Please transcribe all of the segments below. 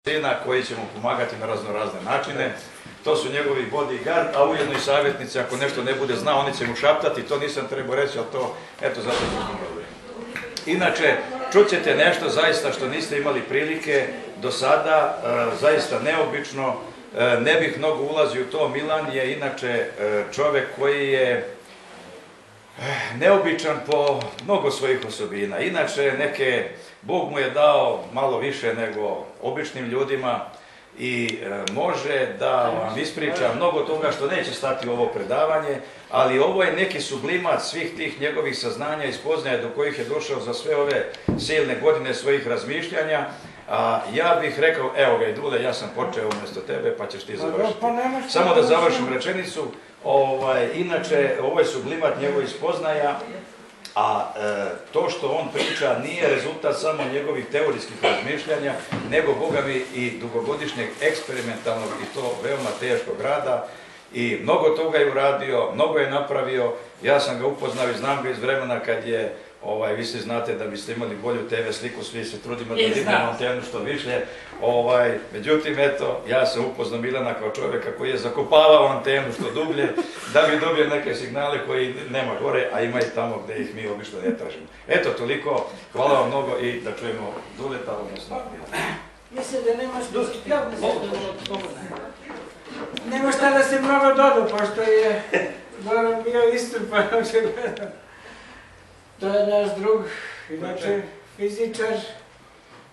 sina koji će mu pomagati na razne načine. To su njegovi bodyguard, a ujedno i savjetnici, ako nešto ne bude znao, oni će mu šaptati, to nisam trebao reći, ali to, eto, zato ću govorim. Inače, čućete nešto zaista što niste imali prilike do sada, zaista neobično, ne bih mnogo ulazio u to. Milan je inače čovjek koji je neobičan po mnogo svojih osobina. Inače, Bog mu je dao malo više nego običnim ljudima i može da vam ispriča mnogo toga što neće stati u ovo predavanje, ali ovo je neki sublimat svih tih njegovih saznanja i spoznaja do kojih je došao za sve ove silne godine svojih razmišljanja. Ja bih rekao, evo ga i Dule, ja sam počeo umjesto tebe, pa ćeš ti završiti. Samo da završim rečenicu. Inače, ovo je sublimat njegovih spoznaja, a to što on priča nije rezultat samo njegovih teorijskih razmišljanja, nego, Boga mi, i dugogodišnjeg eksperimentalnog i to veoma teškog rada. I mnogo toga je uradio, mnogo je napravio. Ja sam ga upoznao i znam ga iz vremena kad je, vi svi znate da biste imali bolju TV sliku, svi se trudimo da dignemo antenu što više. Međutim, eto, ja sam upoznao Milana kao čovjeka koji je zakopavao antenu što dublje, da bi dobio neke signale koji nema gore, a ima i tamo gdje ih mi obično ne tražimo. Eto, toliko. Hvala vam mnogo i da čujemo Duleta, odnosno Milana. Mislim da nemaš nema šta da se mnogo dodao, pošto je Goran bio istrpan očigledno. To je naš drug, inače fizičar,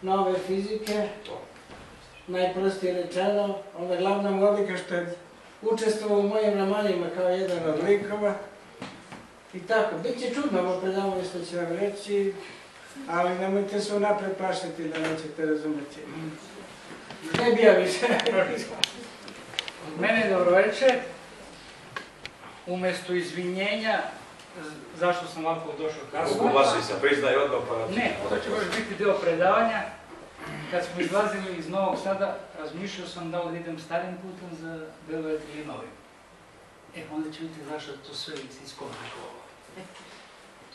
nove fizike, najprostije rečeno. Onda glavna odlika što je učestvovao u mojim romanima kao jedan od likova. I tako, bit će čudno ovo predavanje što ću vam reći, ali nemojte se unapred plašiti da nećete razumjeti. Ne bi ja više. Mene je dobroveče. Umjesto izvinjenja, zašto sam ovako došao kasno? Uglasi se, priznaj odmah pa... Ne, to će biti deo predavanja. Kad smo izlazili iz Novog Sada, razmišljao sam da li idem starim putem za Beograd ili novim. Onda ću vidjeti zašto to sve iskomplikovalo.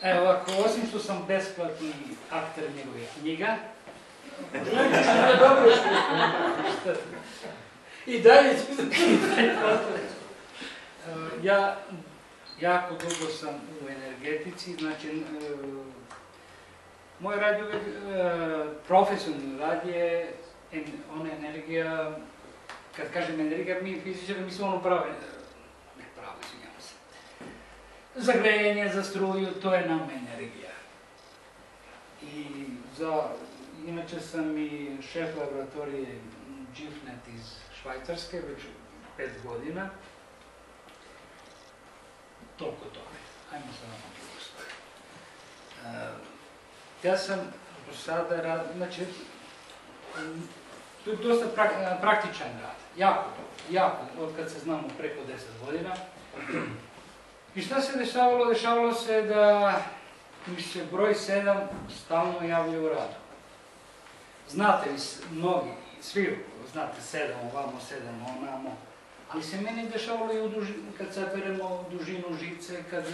Evo ovako, osim što sam besplatni akter njegove knjiga, i dalje ću ja jako dugo sam u energetici, znači moj rad je uvijek profesionalni rad je ona energija, kad kažem energija, mi fizičari mislimo ono pravo, ne pravo, izvinjamo se. Za grejanje, za struju, to je nam energija. I inače sam i šef laboratorije GIFNet iz Švajcarske, već 5 godina. Toliko tome. Ajmo se na mogućnost. Ja sam do sada rad, znači, to je dosta praktičan rad. Jako, od kad se znamo preko 10 godina. I šta se dešavalo? Dešavalo se da mi se broj 7 stalno javlja u radu. Znate li mnogi, svi znate 7 ovamo, 7 onamo, ali se meni dešavalo i kad saberemo dužinu žice, kad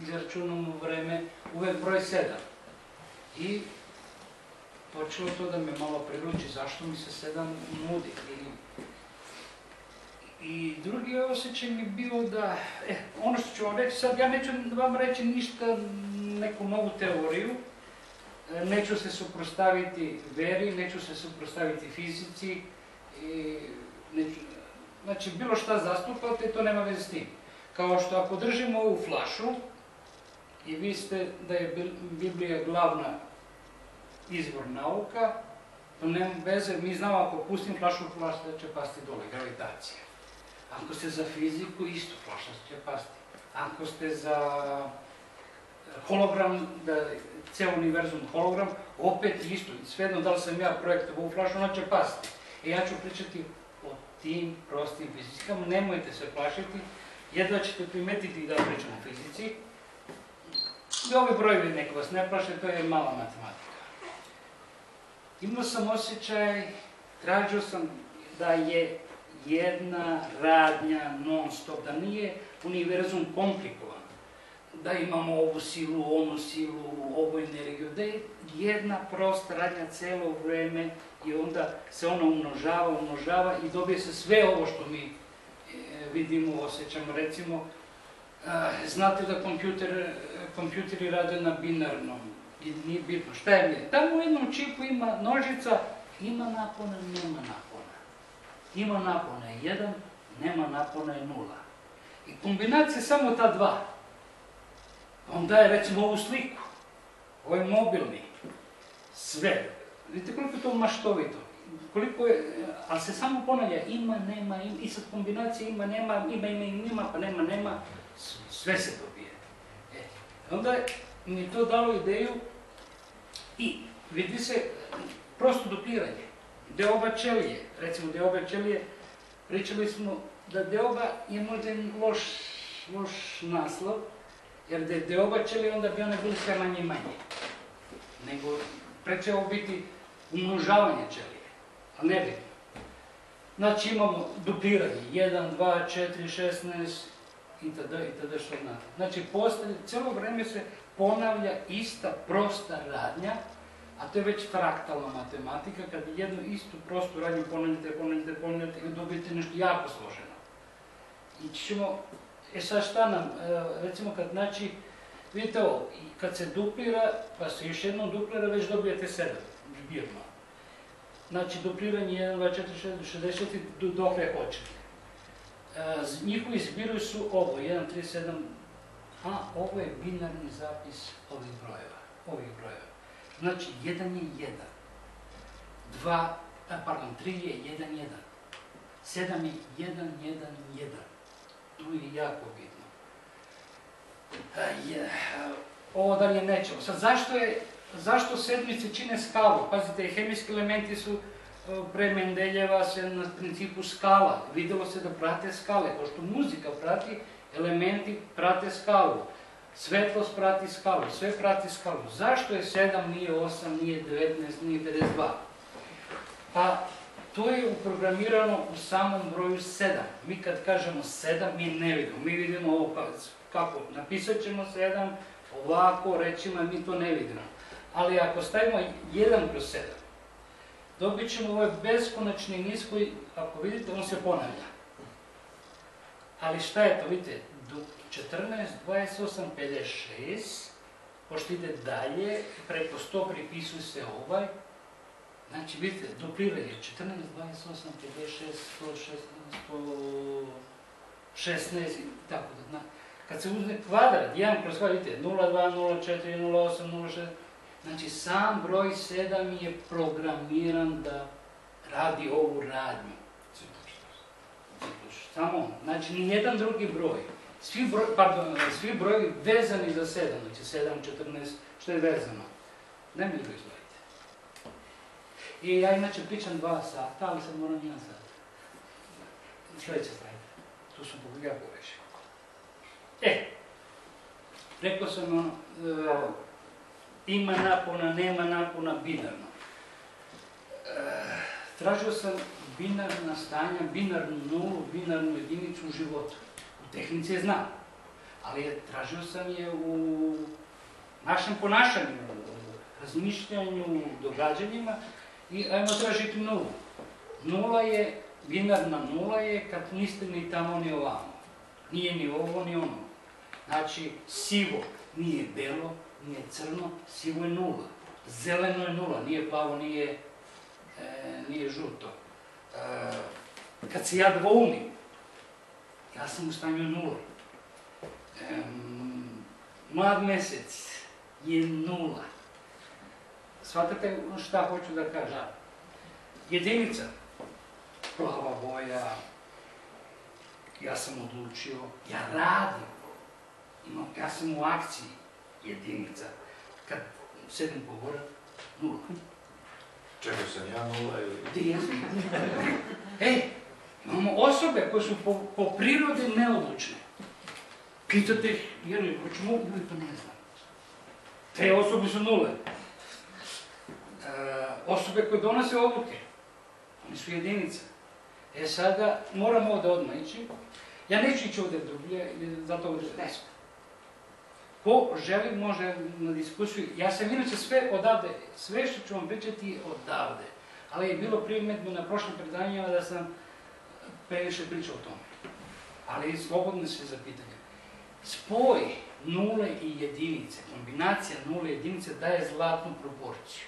izračunamo vreme, uvek broj 7. I počelo to da me malo priruči zašto mi se 7 nudi. I drugi osjećaj mi bio da, ono što ću vam reći sad, ja neću vam reći ništa, neku novu teoriju, neću se suprotstaviti veri, neću se suprotstaviti fizici, znači bilo šta zastupate, to nema veze s tim. Kao što ako držimo ovu flašu i vi ste da je Biblija glavna izvor nauka, to nema veze, mi znamo ako pustim flašu, flaša će pasti dole, gravitacija. Ako ste za fiziku, isto flaša će pasti. Ako ste za hologram, da je ceo univerzum hologram, opet isto. Svejedno da li sam ja projektovao ovu flašu, ona će pasti. Ja ću pričati o tim prostim fizikama, nemojte se plašiti, jedva ćete primetiti da pričam o fizici. I ovi brojevi neka vas ne plaše, to je mala matematika. Imao sam osjećaj, tražio sam da je jedna radnja non stop, da nije univerzum komplikovan, da imamo ovu silu, onu silu, ovu energiju, da je jedna prosta radnja cijelo vrijeme i onda se ona umnožava i dobije se sve ovo što mi vidimo, osjećamo. Recimo, znate da kompjuteri rade na binarnom, i nije bitno šta je binarno. Tamo u jednom čipu ima nožica, ima napona, nema napona. Ima napona je 1, nema napona je 0. I kombinacija samo ta dva. On daje recimo ovu sliku, ovaj mobilni, sve. Vidite koliko je to maštovito, koliko je, ali se samo ponavlja ima, nema, i sad kombinacija ima, nema, pa nema, sve se dobije. Onda mi je to dalo ideju i vidi se prosto dupliranje. Deoba ćelije, recimo deoba ćelije, pričali smo da deoba je možda loš naslov, jer da je deoba ćelije, onda bi one bili sve manje i manje. Nego preće ovo biti umnožavanje ćelije, ali ne bitno. Znači imamo dupliranje, 1, 2, 4, 16 itd. Što znate. Znači cijelo vrijeme se ponavlja ista prosta radnja, a to je već fraktalna matematika, kad jednu istu prostu radnju ponavljate i dobijete nešto jako složeno. Ići ćemo, sad šta nam, recimo kad znači, vidite ovo, kad se duplira, pa se još jednom duplira, već dobijete 7, zbirno. Znači dupliranje 1, 2, 4, 6, 64, dokle hoćete. Njihovi zbirovi su ovo, 1, 3, 7, a ovo je binarni zapis ovih brojeva. Znači 1 je 1, 3 je 1, 1, 7 je 1, 1, 1. Tu je jako bitno. Ovo dalje nećemo. Sad, zašto sedmice čine skalu? Pazite, hemijski elementi su pre Mendeljeva se na principu skala. Vidjelo se da prate skale, kao što muzika prati, elementi prate skalu. Svetlost prati skalu, sve prati skalu. Zašto je 7, nije 8, nije 19, nije 52? Pa to je uprogramirano u samom broju 7. Mi kad kažemo 7, mi ne vidimo. Mi vidimo ovo kako, napisat ćemo 7, ovako, rećimo, mi to ne vidimo. Ali ako stavimo 1 kroz 7, dobit ćemo ovaj beskonačni niz koji, ako vidite, on se ponavlja. Ali šta je to, vidite, 14, 28, 56, pošto ide dalje, preko 100 pripisuju se ovaj, znači vidite, dupliranje 14, 28, 56, 116 i tako da. Kad se uzme kvadrat, 1 kroz kvadrat, vidite, 0, 2, 0, 4, 0, 8, 0, 6, znači sam broj 7 je programiran da radi ovu radnju. Samo on, znači nijedan drugi broj. Svi brojevi vezani za 7, znači 7, 14, što je vezano. Ne mi to izgledajte. I ja inače pričam 2 sata, ali sad moram 1 sat. Sljedeća slajda. Tu sam jako rešio. Rekao sam ima napona, nema napona, binarno. Tražio sam binarna stanja, binarnu nulu, binarnu jedinicu u životu. U tehnici je znam, ali tražio sam je u našem ponašanju, razmišljanju, događanjima i ajmo tražiti nulu. Binarna nula je kad niste ni tamo ni ovamo. Nije ni ovo ni ono. Znači, sivo nije belo, nije crno, sivo je nula. Zeleno je nula, nije plavo, nije žuto. Kad se ja dvoumim, ja sam u stanju nula. Mlad mesec je nula. Shvatate šta hoću da kažem? Jedinica, plava boja, ja sam odlučio, ja radim, ja sam u akciji, jedinica. Kad sedim po gore, nula. Čego sam ja nula ili... Ti jesam. Imamo osobe koje su po prirodi neodlučne. Pitate ih, jer hoću mogu ili pa ne znam. Te osobe su nule. Osobe koje donose odluke, oni su jedinica. Sada moram ovdje odmah ići. Ja neću ići ovdje druglje, zato ovdje desno. Ko želi može na diskusiju. Ja sam inače sve odavde, sve što ću vam pričati odavde. Ali je bilo primjedno na prošlim predanjima da sam previše pričao o tome. Ali slobodno se za pitanje. Spoj nule i jedinice, kombinacija nule i jedinice daje zlatnu proporciju.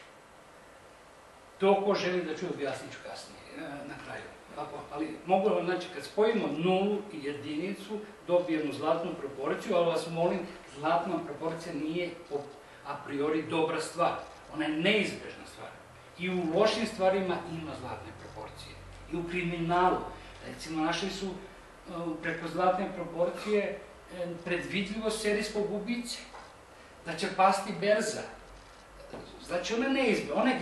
To ko želi da čuje, objasnit ću kasnije, na kraju. Ali mogu vam, znači, kad spojimo nulu i jedinicu, dobijemo zlatnu proporciju, ali vas molim, zlatna proporcija nije a priori dobra stvar. Ona je neizbežna stvar. I u lošim stvarima ima zlatne proporcije. I u kriminalu. Recimo, našli su preko zlatne proporcije predvidljivo serijskog ubice. Da će pasti berza. Znači, ona je neizbežna, ona je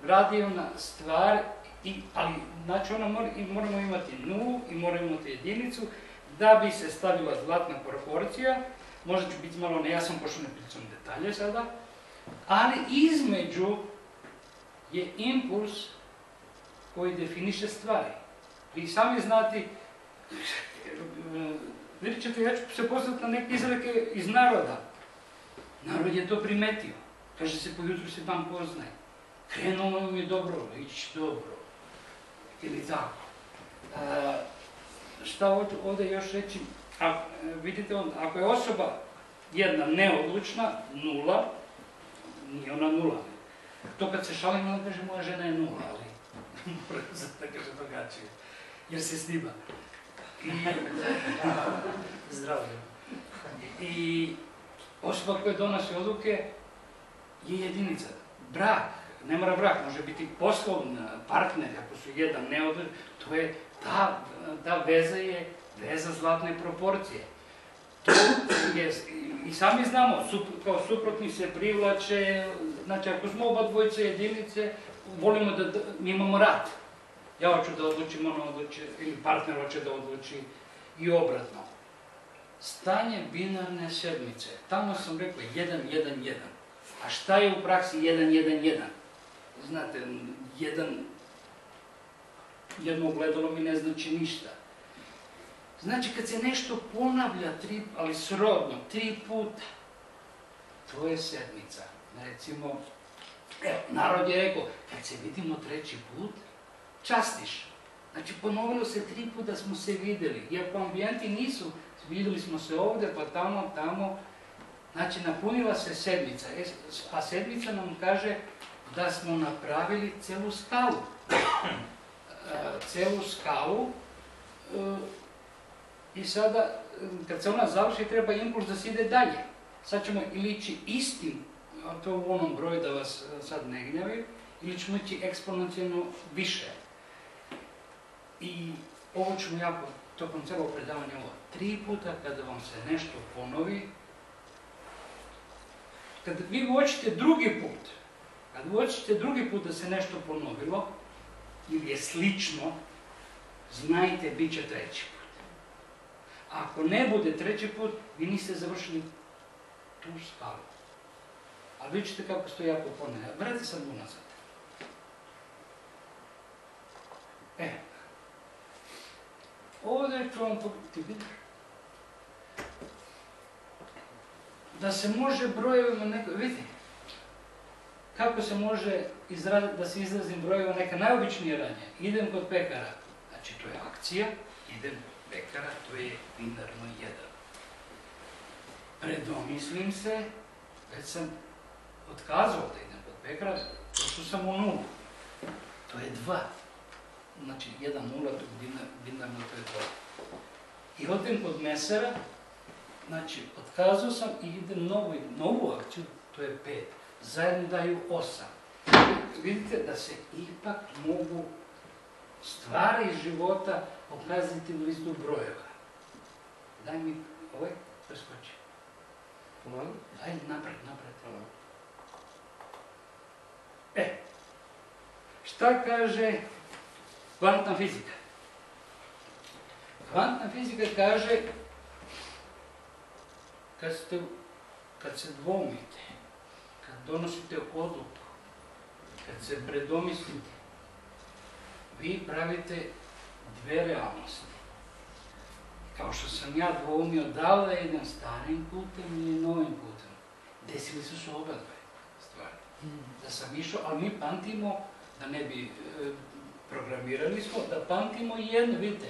gradivna stvar, ali znači moramo imati nulu i moramo imati jedinicu da bi se stavila zlatna proporcija. Možda ću biti malo nejasan, pošto ne pričam detalje sada, ali između je impuls koji definiše stvari. Vi sami znate, vidjet ćete, ja ću se poslati na neke izreke iz naroda. Narod je to primetio. Kaže se, po jutru se dan poznaje. Krenulo mi je dobro, ići dobro. Ili tako. Šta ovdje još reći? Vidite, ako je osoba jedna neodlučna, nula, nije ona nula. To kad se šalim, ona kaže, moja žena je nula, ali zato kaže drugačije, jer se snima. Zdravlje. I osoba koja donosi odluke je jedinica. Brak, ne mora brak, može biti poslovni partner, ako su jedan neodlučan, to je, ta veza je veza zlatne proporcije. I sami znamo, kao suprotni se privlače, znači ako smo oba dvojice jedinice, volimo da mi imamo rat. Ja hoću da odlučim, ona odluči, ili partner hoće da odluči i obratno. Stanje binarne sedmice, tamo sam rekao 1-1-1. A šta je u praksi 1-1-1? Znate, jedno ogledalo mi ne znači ništa. Znači, kad se nešto ponavlja, ali srodno, 3 puta, to je sedmica. Recimo, narod je rekao, kad se vidimo 3. put, častiš. Znači, ponovilo se 3 puta da smo se vidjeli. Iako ambijenti nisu, vidjeli smo se ovdje, pa tamo. Znači, napunila se sedmica. A sedmica nam kaže da smo napravili celu skalu. Celu skalu. I sada, kad se ona završi, treba impuls da se ide dalje. Sad ćemo ili ići istim, to u onom broju da vas sad ne gnjavi, ili ćemo ići eksponencijalno više. I ovo ćemo jako, tokom celog predavanja, 3 puta kada vam se nešto ponovi, kad vi uočite drugi put, da se nešto ponovilo, ili je slično, znajte, bit će 3. put. Ako ne bude 3. put, vi niste završili tu skalu. Ali vidjet ćete kako se to jako ponavlja. Vratite sad unazad. Ovdje ću vam pogledati. Da se može brojevima neko... Vidite, kako se može da se izrazim brojeva neka najobičnije ranje. Idem kod pekara, znači to je akcija, idem kod pekara, to je binarno 1. Predomislim se, već sam otkazao da idem kod pekara, došao sam u 0. To je 2. Znači 1, 0, binarno to je 2. I odem kod mesara, znači otkazao sam i idem novu akciju, to je 5. Zajedno daju 8. Vidite da se ipak mogu stvari iz života pokazati u listu brojeva. Daj mi ovaj, preskoči. Daj napred. Šta kaže kvantna fizika? Kvantna fizika kaže kad se dvomite, kad donosite odluku, kad se predomislite, vi pravite 2 realnosti. kao što sam ja dvoumio da li da idem starim putem ili novim putem. Desili su se oba dve stvari. Da sam išao, ali mi pamtimo, da ne bi programirali smo, da pamtimo jedno, vidite,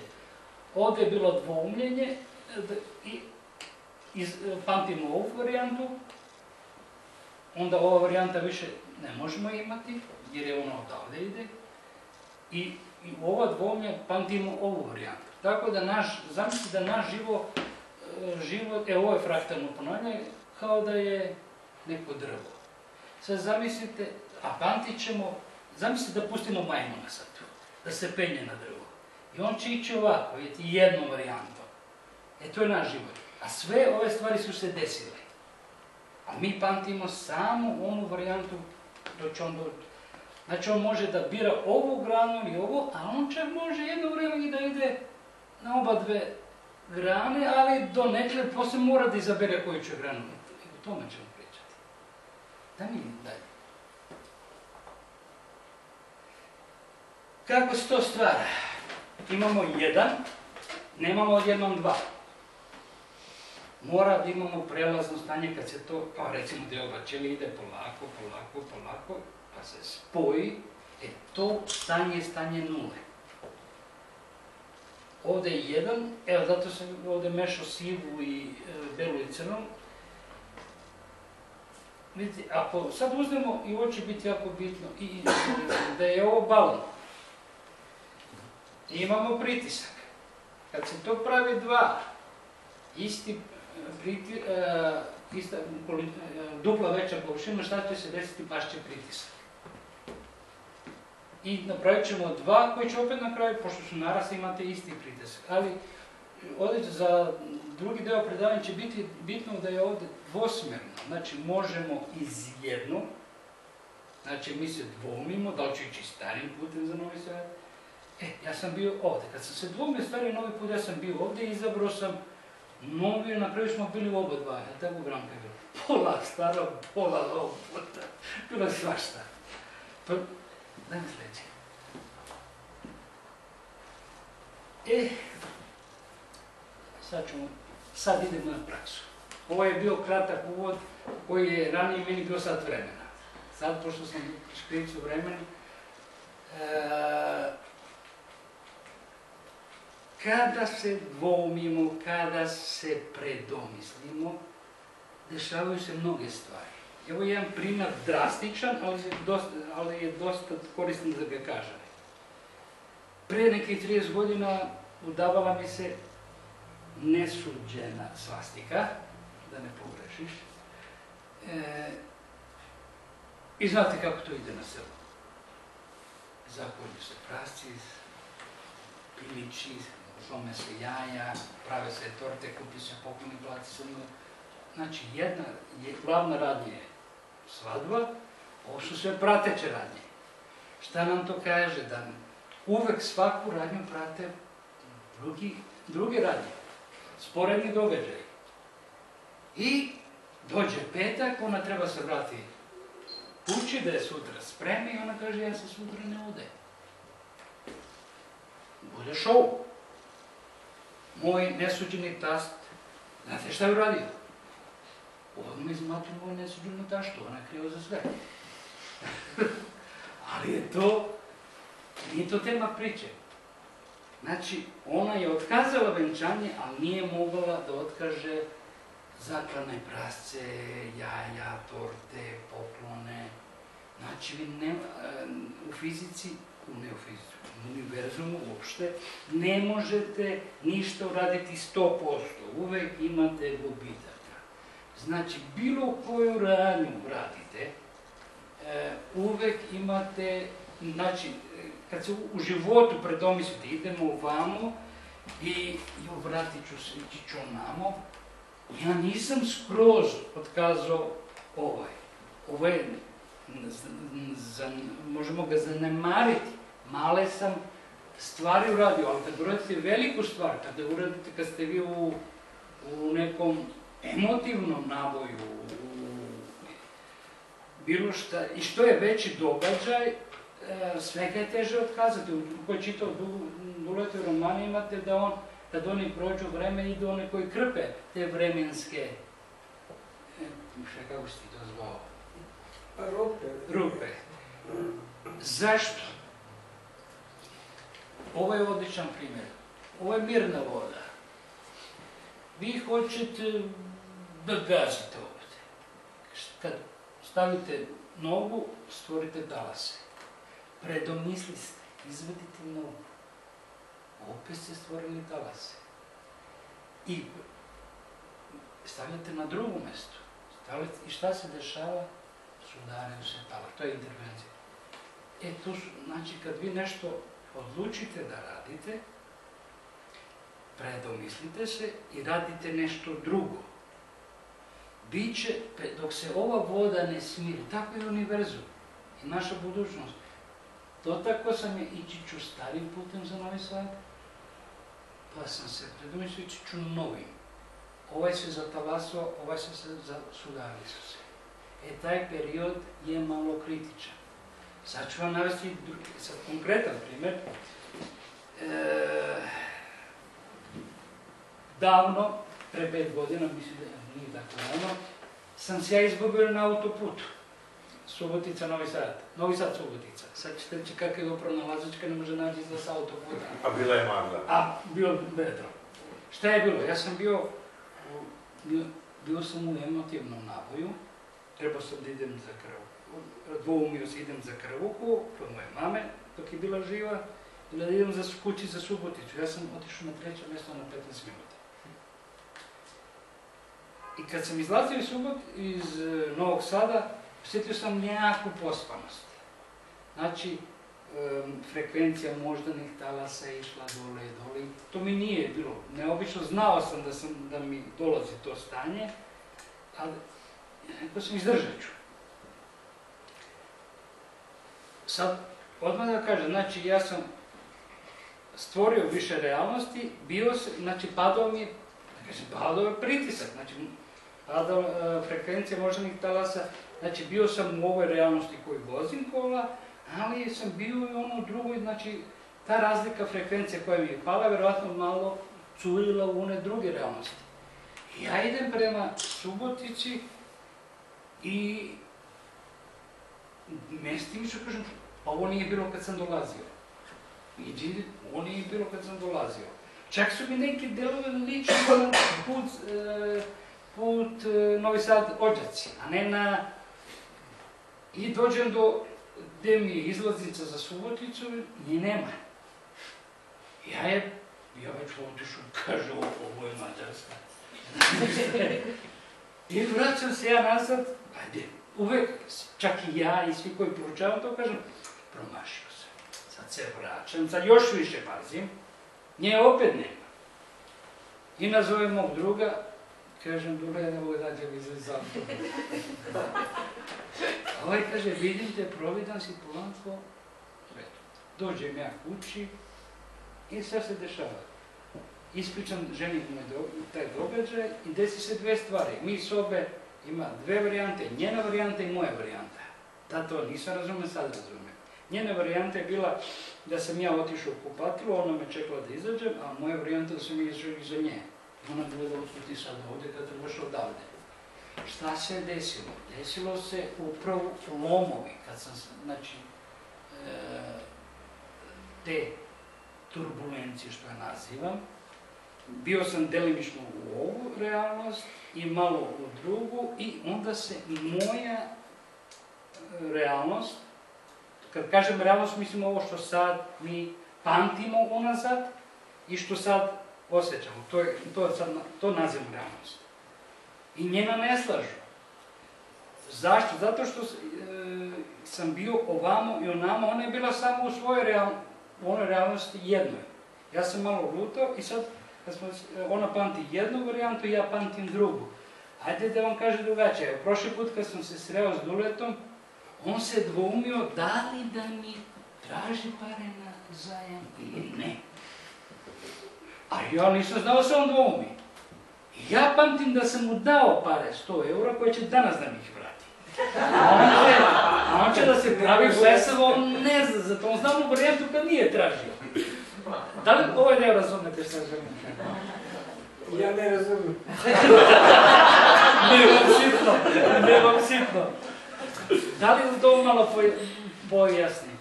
ovdje je bilo dvoumljenje i pamtimo ovu varijantu, onda ova varijanta više ne možemo imati, jer je ona odavde ide, i u ova dvoumljenja pamtimo ovu varijantu. Tako da zamislite da naš život, ovo je fraktalno ponavljanje, kao da je neko drvo. Sad zamislite, a pamtit ćemo, zamislite da pustimo majmuna sad tu, da se penje na drvo. I on će ići ovako, vidite, jednom varijantom. To je naš život. A sve ove stvari su se desile. A mi pamtimo samo onu varijantu dok će on doći. Znači on može da bira ovu granu ili ovo, a on čak može jedno vrijeme da ide na oba dve grane, ali do nekle poslije mora da izabere koju će granu. O tome ćemo pričati. Da mi dalje. Kako se to stvara? Imamo jedan, nemamo odjednom dva. Mora da imamo prelazno stanje kad se to, pa recimo dioba ćelije ide polako, pa se spoji, to stanje je stanje nule. Ovdje je jedan, evo zato sam ovdje mešao sivu i belu i crnu. Vidite, ako sad uzmemo, i ovo će biti jako bitno, da je ovo balon. Imamo pritisak. Kad se to pravi dva, dupla veća površina, šta će se desiti? Pašće pritisak. I napravit ćemo dva koji će opet na kraju, pošto su narasli, imate isti pritisak. Ali ovdje za drugi deo predavanja će biti bitno da je ovdje dvosmjerno. Znači možemo iz jednog, znači mi se dvoumimo, da li ću ići starim putem za Novi Sad. Ja sam bio ovdje. Kad sam se dvoumio stari novi put, ja sam bio ovdje i izabrao sam novi, na kraju smo bili oba dva. Tako Branka je bilo. Pola staro, pola novog puta. Bilo je svašta. Daj mi sljedeće. Sad idemo na praksu. Ovo je bio kratak uvod koji je ranije meni bio sat vremena. Sad, pošto sam škricu vremena, kada se dvoumimo, kada se predomislimo, dešavaju se mnoge stvari. Evo je jedan primjer drastičan, ali je dosta koristan da ga kažem. Prije nekih 30 godina udavala mi se nesuđena svastika, da ne pogrešiš. I znate kako to ide na selu. Zakolju se prasci, pilići, slome se jaja, prave se torte, kupi se pokloni, plati se. Znači, jedna glavna radnja je svadba, ovo su sve prateće radnje. Šta nam to kaže? Da uvek svaku radnju prate druge radnje, sporedni događaj. I dođe petak, ona treba se vratiti kući, da je sutra spremi i ona kaže, ja se sutra ne udajem. Bude šou. Moj nesuđeni tast, znate šta je uradio? Odmah izmatio moj nesuđeni taštu, ona je kriva za sve. Ali je to, nije to tema priče. Znači, ona je otkazala venčanje, ali nije mogla da otkaže zaklane prasce, jaja, torte, poklone. Znači, u fizici, u univerzumu uopšte, ne možete ništa uraditi 100%, uvek imate gubitaka. Znači, bilo koju radnju radite, uvek imate, znači, kad se u životu predomislite, idemo ovamo i vratit ću se, ići ću onamo, ja nisam skroz otkazao ovaj. Ovo je, možemo ga zanemariti, male sam stvari uradio, ali kad uradite veliku stvar, kad ste vi u nekom emotivnom naboju, bilo šta, i što je veći događaj, svega je teže otkazati. Ko je čitao Duletov roman, imate da kad oni prođu vreme, idu one koji krpe te vremenske, kako si ti to zvao? Rupe. Zašto? Ovo je odličan primjer. Ovo je mirna voda. Vi hoćete da gazite ovdje. Kad stavite nogu, stvorite talase. Predomisli ste, izvedite nogu. Opet ste stvorili talase. I stavljate na drugo mjesto. I šta se dešava? Sudaraju se talase. To je intervencija. Znači, kad vi nešto odlučite da radite, predomislite se i radite nešto drugo. Biće, dok se ova voda ne smiri, tako je univerzum i naša budućnost. Dotakao sam je, ići ću starim putem za Novi Sad, pa sam se predomislio, ići ću novim. Ovaj se zatalasao, ovaj se sudarili su se. Taj period je malo kritičan. Sad ću vam navesti konkretan primjer. Davno, pre 5 godina, mislim da nije tako davno, sam se ja izgubio na autoputu. Subotica-Novi Sad. Novi Sad-Subotica. Sad ćete reći kakav je pronalazačka, ne može naći za autoputa. A bila je magla. A, bilo vedro. Šta je bilo? Ja sam bio sam u emotivnom naboju. Trebao sam da idem za krvu. Dvoumio se idem za krvuku, kod moje mame, dok je bila živa, ili da idem kući za Suboticu. Ja sam otišao na 3. mjesto na 15 minuta. I kad sam izlazio iz Novog Sada, osjetio sam nejaku pospanost. Znači, frekvencija moždanih talasa je išla dole i dole. To mi nije bilo neobično. Znao sam da mi dolazi to stanje, ali neko sam izdržat ću. Sad, odmah da kažem, znači ja sam stvorio više realnosti, znači padao mi, padao je pritisak, znači padao frekvencija moždanih talasa, znači bio sam u ovoj realnosti koju vozim kola, ali sam bio i ono drugoj, znači ta razlika frekvencija koja mi je pala, verovatno malo curila u one druge realnosti. Ja idem prema Subotici i mestimično kažem, ovo nije bilo kad sam dolazio. Ovo nije bilo kad sam dolazio. Čak su mi neki delovi lični na put Novi Sad-Odžaci, a ne na... I dođem do gdje mi je izlaznica za Suboticu, nje nema. Ja već otišao, kaže, ovo je Mađarska. I vraćam se ja nazad, ajde, uvek, čak i ja i svi koji poručavam to, kažem, promašio sam. Sad se vraćam, sad još više pazim, nje opet nema. I nazovem mog druga, kažem, Dule, ne mogu dađe mi izvez za to. Ovaj kaže, vidim te, providan si polanko, dođem ja kući i sad se dešava. Ispričam ženi taj događaj i desi se dve stvari. Mi sobe ima dve varijante, njena varijanta i moja varijanta. To nisam razumio, sad razumio. Njena varijanta je bila da sam ja otišao u kupatilu, ona me čekala da izađem, a moja varijanta da sam izašao iza nje. Ona je bila da otputi sad ovdje kad trebaš odavde. Šta se desilo? Desilo se upravo lomovi, kad sam, znači, te turbulencije, što ja nazivam. Bio sam delimično u ovu realnost i malo u drugu i onda se moja realnost, kad kažem realnost, mislim ovo što sad mi pamtimo unazad i što sad osjećamo. To nazivam realnost. I njena ne slažu. Zašto? Zato što sam bio ovamo i onamo, ona je bila samo u svojoj realnosti jednoj. Ja sam malo lutao i sad ona pamti jednu varijantu i ja pamtim drugu. Hajde da vam kažem drugačije. Prošli put kad sam se sreo s Duletom, on se dvoumio da li da mi traži pare na zajam ili ne. A ja nisam znao se on dvoumi. Ja pamtim da sam mu dao pare, 100 eura, koje će danas da mi ih vrati. A on će da se pravi blesav, on ne zna za to, on zna mu varijantu kad nije tražio. Da li ovaj deo razumete što želim? Ja ne razumijem. Ne vam sitno. Da li to malo pojasni?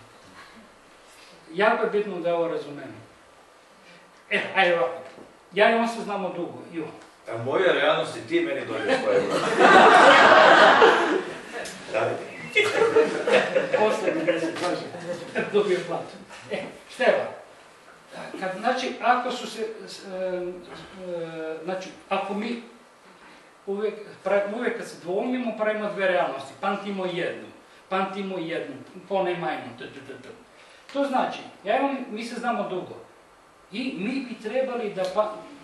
Jako je bitno da ovo razumemo. Ajde ovako. Ja i on se znamo dugo. A moja realnost i ti meni dođeš svoje vrlo. Poslednji 10, dobio platu. Števa, znači, ako mi uvek kad se dvoumimo, pravimo dve realnosti, pamtimo jednu, ponemajmo, to znači, mi se znamo dugo i mi bi trebali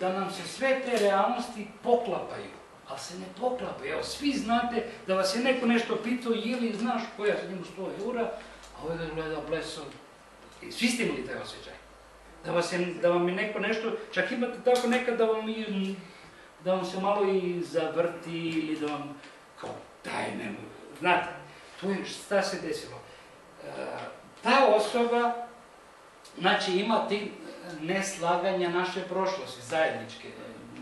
da nam se sve te realnosti poklapaju, ali se ne poklapaju. Evo, svi znate da vas je neko nešto pitao ili znaš koja se njemu 100 eura, a ovaj ga gleda blesom. Svi ste imali taj osjećaj. Da vam je neko nešto, čak imate tako nekad da vam se malo i zavrti ili da vam kao daj nemoj. Znate, tu je šta se desilo. Ta osoba, znači ima ti neslaganja naše prošlosti, zajedničke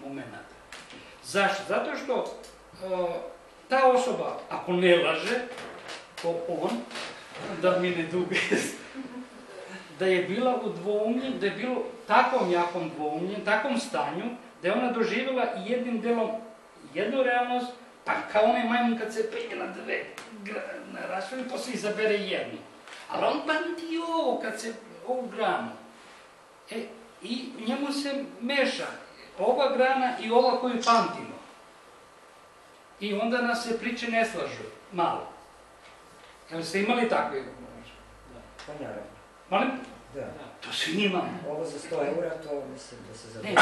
momenta. Zašto? Zato što ta osoba, ako ne laže, ko on, da mi ne duge, da je bila u dvoumlju, da je bilo takvom jakom dvoumlju, takvom stanju, da je ona doživjela jednim delom jednu realnost, pa kao onaj majmun kad se penje na dve raspravi, posle izabere jednu. Ali on pamti ovo, kad se ovu granu. I njemu se meša ova grana i ova koju pamtimo. I onda nas se priče ne slažu, malo. Jel ste imali takve? Pa naravno. Molim? Da. To svi imamo. Ovo za 100 eura, to mislim da se zadovoljno.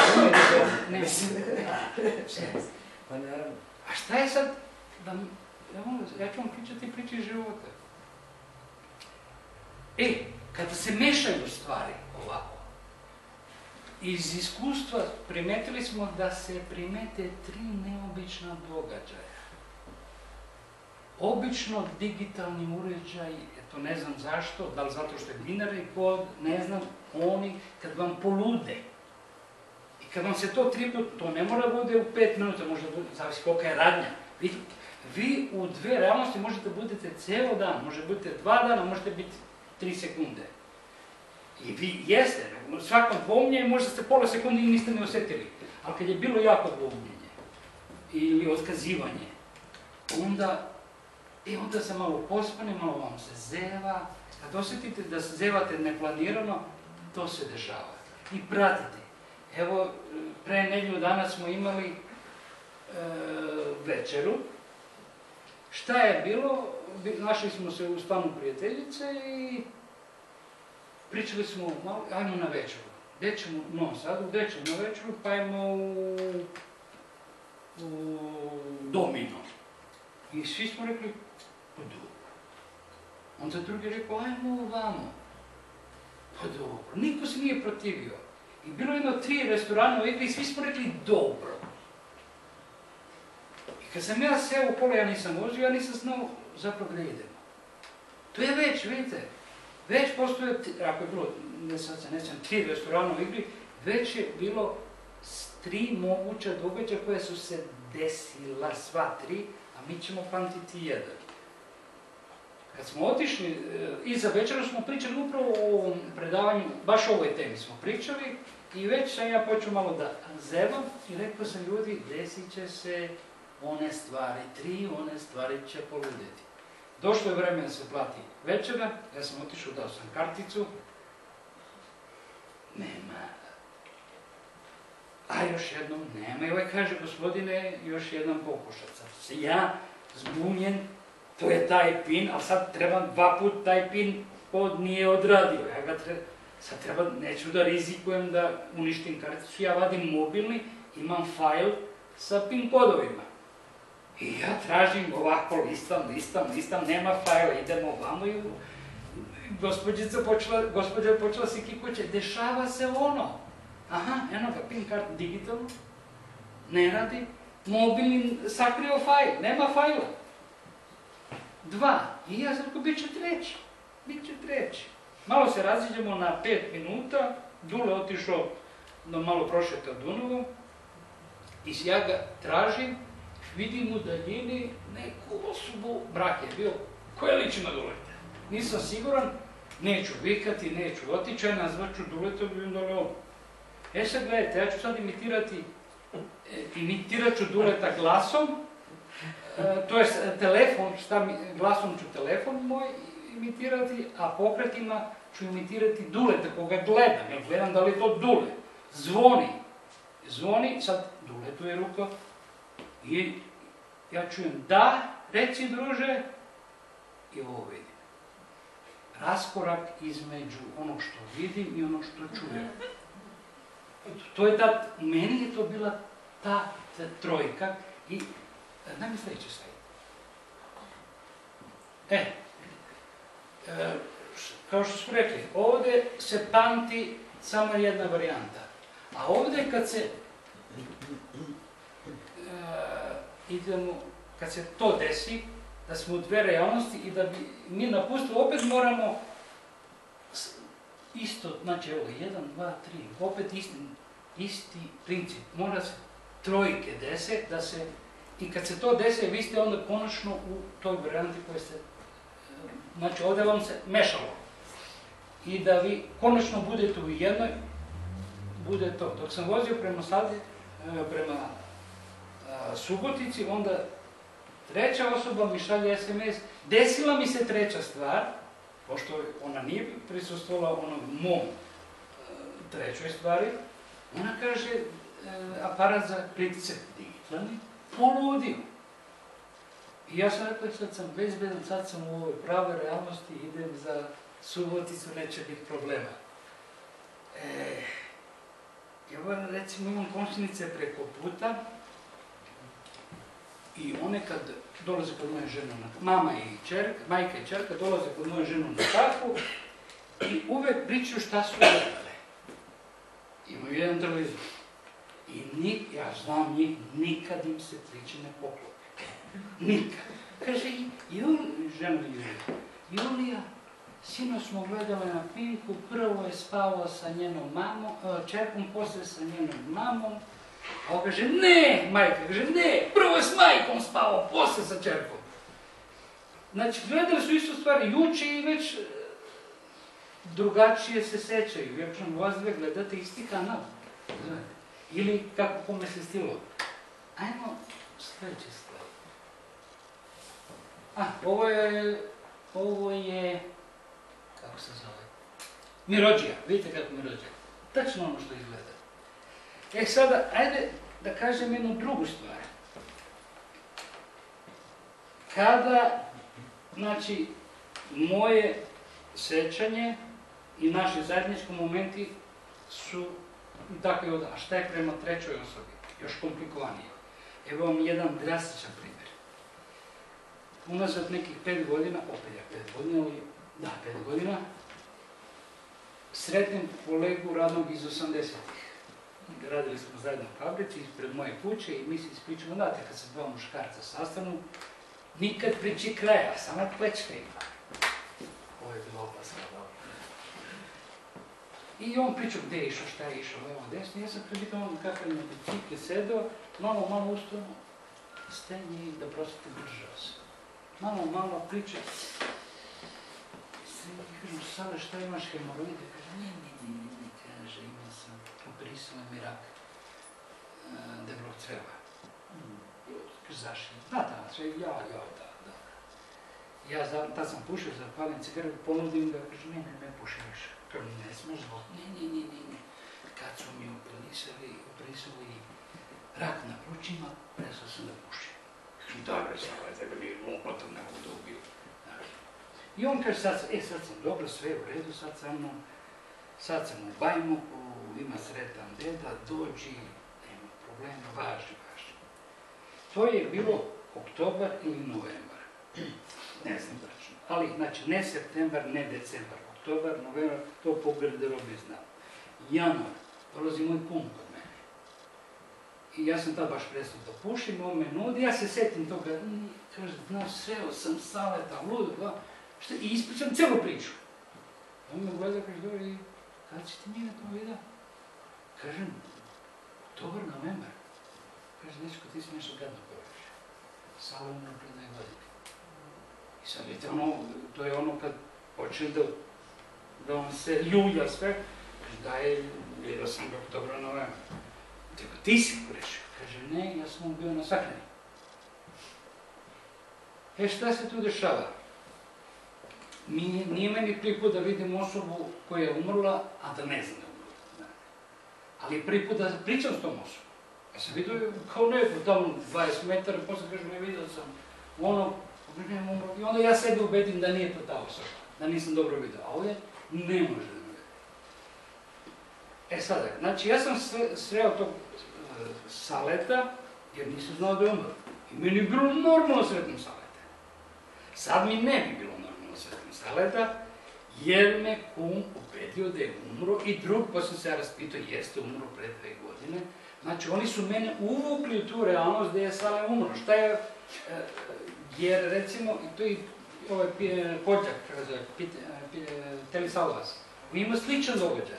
Ne. Pa naravno. A šta je sad? Ja ću vam pričati priče života. Kada se mešaju stvari ovako, iz iskustva primetili smo da se primete 3 neobična događaja. Obično digitalni uređaj, to ne znam zašto, da li zato što je binarni kod, ne znam, oni kad vam polude. I kad vam se to 3 puta, to ne mora bude u 5 minuta, možda bude, zavisi kolika je radnja. Vi u 2 realnosti možete budete ceo dan, možete budete 2 dana, možete biti 3 sekunde. I vi jeste, u svakom dvoumljenju možda ste pola sekunde i niste ne osjetili. Ali kad je bilo jako dvoumljenje ili otkazivanje, onda se malo pospane, malo vam se zeva. Kad osjetite da se zevate neplanirano, to se dešava. I pratite. Evo, pre nedelju dana smo imali večeru. Šta je bilo? Našli smo se u stanu prijateljice i pričali smo malo, ajmo na večeru. Gde ćemo u Novom Sadu, gde ćemo na večeru, pa ajmo u Domino. I svi smo rekli, pa dobro. Onda drugi rekao, ajmo ovamo. Pa dobro. Niko se nije protivio. I bilo jedno 3 restorana u igri i svi smo rekli, dobro. I kad sam ja seo u kola, ja nisam vozio, ja nisam znao zapravo gde idemo. To je već, vidite, već postoje, ako je bilo, ne sad se nećem, 3 restorana u igri, već je bilo 3 moguća događaja koja su se desila, sva 3, a mi ćemo pamtiti jedan. Kad smo otišli, iza večera smo pričali upravo o ovom predavanju, baš o ovoj temi smo pričali, i već sam ja počeo malo da zevam i rekao sam, ljudi, desit će se one stvari, 3 one stvari će poludeti. Došlo je vreme da se plati večera, ja sam otišao, dao sam karticu, nema. A još jednom nema. I ovaj kaže, gospodine, još jedan pokušat. Sad ja, zbunjen, to je taj pin, ali sad trebam 2 put taj pin nije odradio. Ja ga sad treba, neću da rizikujem da uništim karticu, ja vadim mobilni, imam fajl sa pin kodovima. I ja tražim ovako, listam, nema fajla, idemo ovamo i gospođa je počela si kikuće, dešava se ono. Aha, eno ga, pin kart digitalno, ne radi, mobilni sakrio fajl, nema fajla. 2, i ja sam rekao, bit će treći. Malo se raziđemo na 5 minuta, Dule otišao da malo prošeta Dunavom i ja ga tražim, vidim u daljini neku osobu, brak je bio, koja liči na Duleta. Nisam siguran, neću vikati, neću otičaj, nazvaću Duleta, vidim da li on. Sad gledajte, ja ću sad imitirat ću Duleta glasom, to je telefon, glasom ću telefon moj imitirati, a pokretima ću imitirati Duleta, koga gledam. Ja gledam da li je to Dule. Zvoni, sad Duletu je ruka i ja čujem da, reci druže, i ovo vidim. Raskorak između onog što vidim i onog što čujem. To je meni je to bila ta trojka i daj mi sljedeće slide. Kao što smo rekli, ovdje se pamti samo jedna varijanta. A ovdje kad se to desi, da smo u dve realnosti i da bi mi napustili, opet moramo isto, znači evo, 1, 2, 3, opet isti princip. Mora se trojke dese, i kad se to dese, vi ste onda konačno u toj varijanti koja ste, znači ovdje vam se mešalo. I da vi konačno budete u jednoj, bude to. Dok sam vozio prema Subotici, onda treća osoba mi šalje SMS, desila mi se treća stvar, pošto ona nije prisustvovala onom mom trećoj stvari, ona kaže, aparat za pritisak digitalni, poludio. I ja sam rekao, sad sam bezbedan, sad sam u ovoj pravoj realnosti, idem za Suboticu, neće biti problema. Ja recimo imam komšinice preko puta i one kad dolaze kod moje žene, majka i čerka dolaze kod moje ženu na kafu i uvek pričaju šta su gledale. Imaju jedan televizor. I ja znam njih, nikad im se priče ne poklopi. Nikad. Kaže, žena Julija, sinoć smo gledali na Pinku, prvo je spavao sa njenom mamom, čerkom, poslije sa njenom mamom. A on kaže, ne, majka, kaže, ne, prvo je s majkom spavao, poslije sa čerkom. Znači, gledali su isto stvari juče i već drugačije se sećaju. Jer ćemo vas dve gledate isti kanal. Ili kako kome se stilo. Ajmo sljedeći slajd. Ovo je, kako se zove? Mirođija. Vidite kako Mirođija. Tačno ono što izgleda. Sada, ajde da kažem jednu drugu stvar. Kada, znači, moje sećanje i naši zajednički momenti su takvi od, a šta je prema trećoj osobi? Još komplikovanije. Evo vam jedan drastičan primjer. Unazad nekih 5 godina, opet je 5 godina, ali da, 5 godina, sretnem kolegu radnog iz 80-ih. Radili smo zajedno u fabrici ispred moje kuće i mi se ispričamo, znate, kad se dva muškarca sastanu, nikad priči kraja, samo plečka ima. Ovo je bilo opasno. I on pričao gdje je išao, šta je išao, levo, desno. Ja sam prebitao ono kakav je na bicikli sedao, malo ustao, stenje i da prostite držao se. Malo priča. I kažem, Sale, šta imaš hemoroide? Kaže, ne, kaže, imao sam, operisala mi rak debelog creva. Kaže, zašli? Da, sve, ja, da. Ja tad sam pušio, zapalim cigaretu, ponudim ga, kaže, ne pušim više. Kaže, ne smiješ zbog, ne. Kad su mi operisali rak na plućima, prestao sam da pušim. Kaže, dobro, Sale, tebe mi je lopotom nekog da ubio. I on kaže, sad sam dobro, sve u redu, sad sam u Bajmoku, ima sretan deda, dođi, nema problema, važi. To je bilo oktobar ili novembar. Ne znam tačno. Ali, znači, ne septembar, ne decembar. Oktobar, novembar, to po garderobi znam. Januar, dolazi moj kum kod mene. I ja sam tad baš prestao da pušim, on me nudi, ja se setim toga, kaže, znaš, sreo sam Saleta, lud, i ispričam celu priču. On me gleda, kaže, dobro, i kad si ti njega to vidio? Kažem, dobar novembar. Kaže, dečko, ti si nešto gadno govoriš. Sala umro pred 2 godine. I sad vidite, to je ono kad počne da on se ljulja sve. Kaže, daj, vidio sam ga dobro novembar. Tako, ti si grešio. Kaže, ne, ja sam bio na sahrani. Šta se tu dešava? Nije meni prvi put da vidim osobu koja je umrla, a da ne znam da je umrla. Ali prvi put da pričam s tom osobom. Ja sam vidio kao neko tamo 20 metara, posle kažem, ne vidio sam ono, i onda ja sebe ubedim da nije to ta osoba, da nisam dobro vidio, a ovdje ne može da me vidi. Sada, znači ja sam sreo tog Saleta, jer nisam znao da je umro. I meni je bilo normalno sretnom Saleta. Sad mi ne bi bilo normalno sretnom Saleta, jer me kum ubedio da je umro i drug, pa sam se ja raspitao, jeste umro pred 2 godine. Znači, oni su mene uvukli u tu realnost da je Sale umro. Šta je, jer recimo, i to je ovaj Poljak, Teli Salvas, koji ima sličan događaj.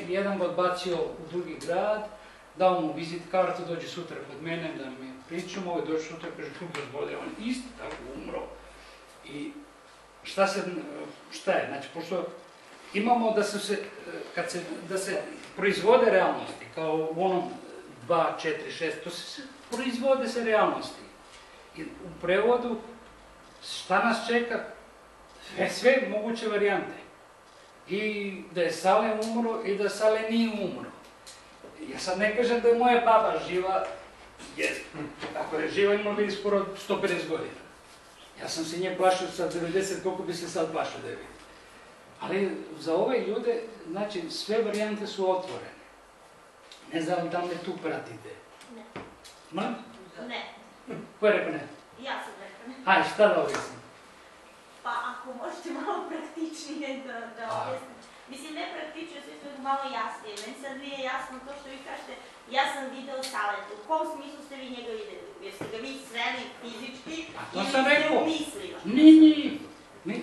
Jedan ga odbacio u drugi grad, dao mu vizit kartu, dođe sutra kod mene da mi pričamo, ovaj dođe sutra, kaže, gospode, on isto tako umro. I šta je, znači, pošto imamo da se proizvode realnosti, kao u onom 2, 4, 6, to se proizvode se realnosti. I u prevodu, šta nas čeka? Sve moguće varijante. I da je Sale umro i da Sale nije umro. Ja sad ne kažem da je moja baba živa, jer ako je živa imala bi skoro 150 godina. Ja sam se nje plašio sa 90, koliko bi se sad plašio da je vidim. Ali za ove ljude, znači, sve varijante su otvorene. Ne znam da li me tu pratite. Ne. Ma? Ne. Ko je rekao ne? Ja sam rekao ne. Aj, šta da objasnim? Pa ako možete malo praktičnije da objasnim. Mislim, ne praktično, sve su malo jasnije. Meni sad nije jasno to što vi kažete, ja sam video Saleta. U kom smislu ste vi njega videli? Jeste ga vi sreli fizički ili ste umislili? Ni.